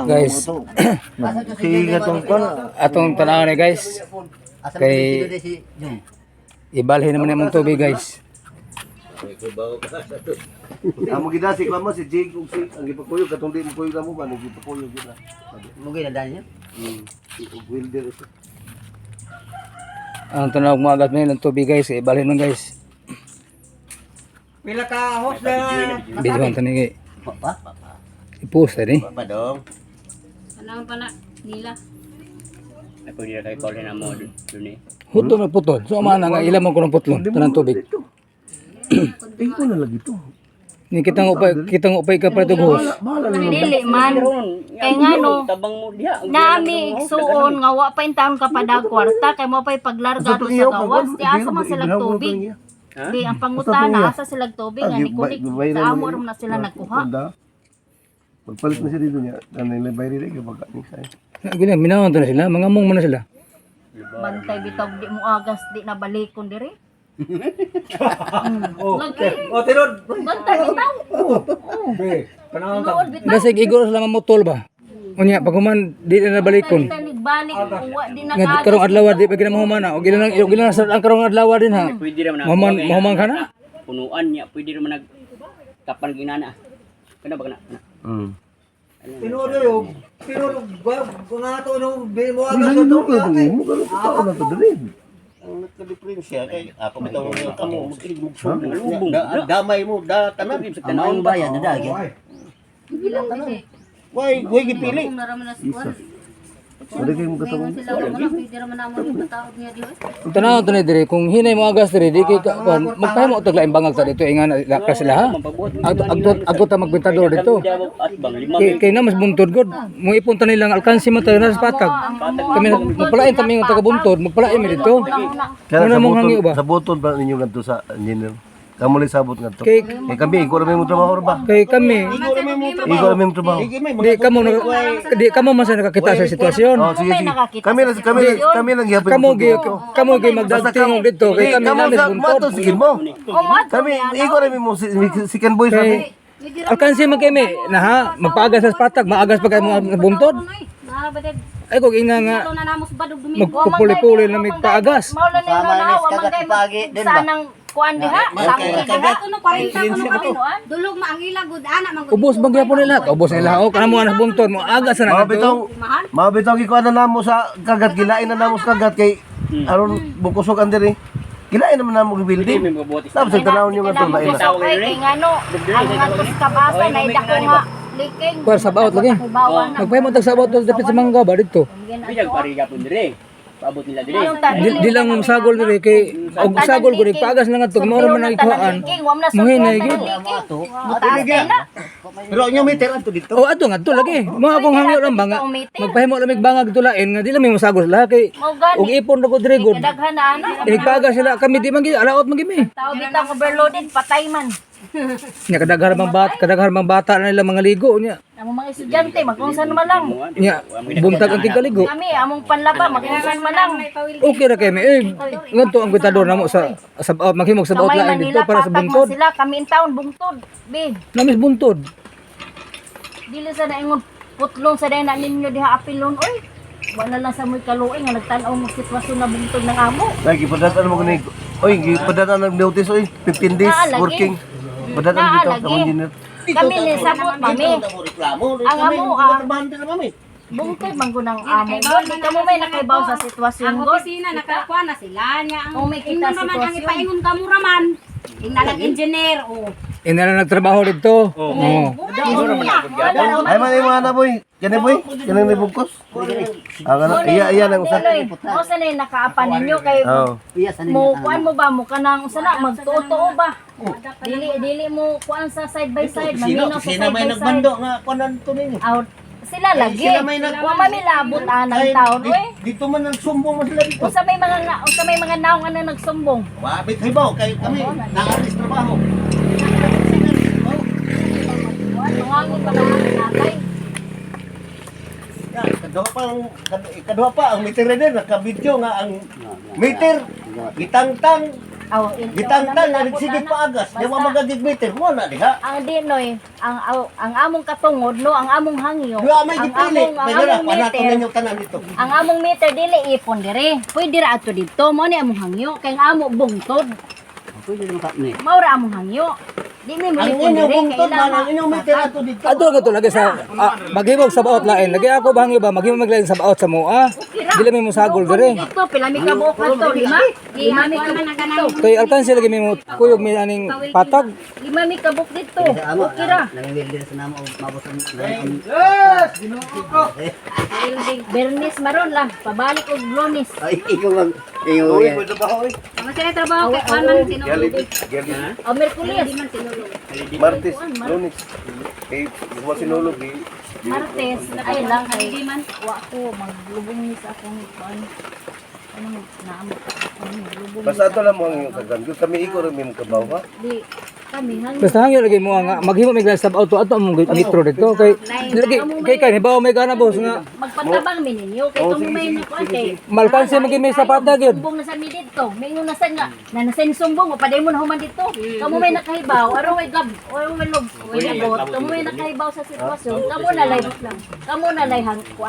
Guys, atong tanaw ni guys. Kay ibalhin naman yung tubig guys. Amo gida si Klamo si Jig ug si ang gipakuyog katong di mo kuyog mo ba nagipakuyog gid na. Mugay na daan niya. Ug wilder ito. Ang tanaw mo agad ng tubig guys, ibalhin nun guys. Pila ka host na. Biduan tani kay Pa. i-post ni. Pa dong. Anong pa na nila? Ay pwede na kayo call na mo dun eh. Huto na putol. So mana nga ilam ko ng putlon tanang tubig. Iko na lagi to. Ni kitang upay ka pa itong host. Dili man. Kay nga no, Tabang mo diha. nami igsuon nga wa pa intaon ka pa dag kwarta kay mo pa'y paglarga to sa gawas. Di asa man sila tubig. Di ang pangutana asa sila tubig nga ni kunik sa amo ram na sila nagkuha. Pagpalit na siya dito niya. Ano yung bayri rin kapag ni say. Gina minawan to na sila, mga mong na sila. Bantay bitog di mo agas di na balikon diri. Lagi. O tinod. Bantay bitaw. Tinuod bitaw. Dasig igor sila mamutol ba. Unya pag human di na balikon. Balik wa di na Nga karong adlaw di pa gina mahumana o gila lang sa ang karong adlaw din ha. Pwede naman Mahuman ka na? Punuan niya, pwede naman nag tapan ginana. Kana ba kana? Tinod yo. Tinod ba nga to no bi mo Ano aga sa to to. ka mo galo ka na to dali. Ang nagka-diferensya kay ako bitaw mo kamo magkilig mo sumbong. Damay mo da tanan sa Ang bayan na dagi. Ilang dili. Way gipili. Kung naraman na si Juan. Wala kay mo katawon. Sila naman pwede naman namon yung pataod niya di. Tanaw to ni dire kung hinay mo agas dire di kay kuan magpahimo og laing bangag ta dito ingan ka sila ha. Agto ta magbentador dito. At bang lima Kay na mas buntod god. Mo ipunta nilang alkansi man tayo na sa patag. Kami magpalain kami yung taga buntod, magpalain mi dito. Kaya Ano sa mong hangyo ba? buton, sa buton ba ninyo ngadto sa engineer? Kamo lang sabot ngadto. Kay Kay kami iko ra may mo trabaho ba? kay kami Iko ra may mo trabaho. di kamo man sa nakakita sa sitwasyon. Oh sige sige. Kami lang gyapon. Kamo gi magdagting dito kay kami Kamo namin sa buntod. mato sige mo. Kami iko ra may mo second boys Kay alkansi man kami na ha magpaagas sa patag, maagas pa kay mga buntod. Ay kung inga nga na namos badog dumingo. magpupuli-puli na may paagas. Mao lang na nawa mangkay sanang kuan diha, sangki diha. Kuno 40 kuno kami noan. Dulog maangila gud ana man gud. Ubos bang gyapon nila? Ubos nila o kanamo anak buntod mo agas na nato. Mabitaw gi ko na namo sa kagat gilain na namo sa kagat kay aron bukusog andiri. Gilain naman namo gi building. Tapos sa tanawon yung ato lain na. Kay ngano ang ngatos kabasa na idako nga liking. Kuwer sa bawat lagi. Magpahimo tag sa bawat dapit sa mangga ba dito. Pinag pariga pun dire. Paabot nila dire. Di lang mo sagol diri kay og sagol gud paagas lang adto mao man ang ikuan. Muhinay gyud. Butaas na. Pero inyo meter anto dito. O ato ngadto lagi. Mo akong hangyo lang banga. Magpahimo lang mig bangag tulain nga di lang mo sagol sila kay og ipon ra gud diri gud. Daghan na ana. Inigpaagas sila kami di man gi alaot man gimi. Tao bitang overloaded patay man. Nya kadaghan mang bata na nila mga ligo nya. Ang mga estudyante magkunsan man lang. Nya buntag ang tigaligo. Kami among panlaba magkunsan man lang. Okay ra kay mi. Ngadto ang kwentador namo sa maghimog sa bawat lain dito para sa buntod. Sila kami in town bungtod. Be, Namis buntod. dili sa naingon putlong sa dai na ninyo diha apilon oy. Wala lang sa moy kaluoy nga nagtan-aw mo sitwasyon na bungtod ng amo. Lagi padatan mo kani. Oy, padatan ng notice oy 15 days working. Padatan dito sa engineer. Kami ni sabot mami. Ang amo bungtod man ko ng amo. Di ka mo may nakaibaw sa sitwasyon Ang ko. opisina nakakuha na sila niya. Kung may kita Ingon naman ang sitwasyon. ipaingon ka mo raman. Ingnalag engineer o. Ina na nagtrabaho dito. Oo. Ay man ay mga na boy. Kani boy, kanang nibugkos. Ang ano, iya nang usa. Mo sa nay nakaapan ninyo kay Oh. mo kuan mo ba mo kanang usa na magtuo ba? Dili mo kuan sa side by side, maminaw sa side by side. nga kunan to ninyo. Out sila lagi. Sila may Wa mamilabot anang taon we. Dito man nagsumbong mo sila dito. Unsa may mga naong ana nagsumbong. Wabit hibaw kay kami naalis trabaho. Wangon pa naman natay. Kadua pa ang meter din naka-video nga ang meter gitangtang Aw, Gitangtan na nagsigit pa agas. Di mo magagigbitin mo na diha. Ang dinoy, ang among katungod no, ang among hangyo. Wala may ang gipili. among Pero na meter, panato ninyo tanan dito. ang among meter dili ipon dire. Pwede ra ato dito mo ni among hangyo kay ang amo bungtod. Pwede naman ka ni. Maura among hangyo. Di mi mo Ang ipon inyo dire bungtod kay man ang inyong meter ato dito. Ato nga to lagi sa maghimog sa baot lain. Lagi ako bahangyo ba maghimog maglain sa baot sa mua. Dili mi mo sagol dire. Dito pila mi ka buok ato, lima. Lima mi ka dito. Kay alkansi lagi mi mo kuyog mi aning patag. Lima mi ka buok dito. Okay ra. Nangingil sa namo mabusan. Bernis maron lang, pabalik og Lunes. Ay, ikaw mag ikaw. Ang sila trabaho kay Juan man sinulog. O Merkulis, Martes, Lunes. Eh, buwa sinulog eh. Martes, ay lang kay wa ko maglubong ni sa akong kuan. Ano naamo maglubong. Basta ato lang mo ang iyong kagan. Kung kami ikaw rin may kabaw ha. Di kami hang Basta hangyo lagi mo nga maghimo mi sa baot ato among metro dito kay lagi kay hibaw may kana boss nga magpatabang mi ninyo kay kamo may nakuan kay malkansi magi mi sa patag yun. sumbong na sa mi dito. Mingon na sa nga na nasen sumbong paday mo na human dito. Kamo may nakahibaw, aron may gab, aron may log, may labot. Kamo may nakahibaw sa sitwasyon. Kamo na lay hang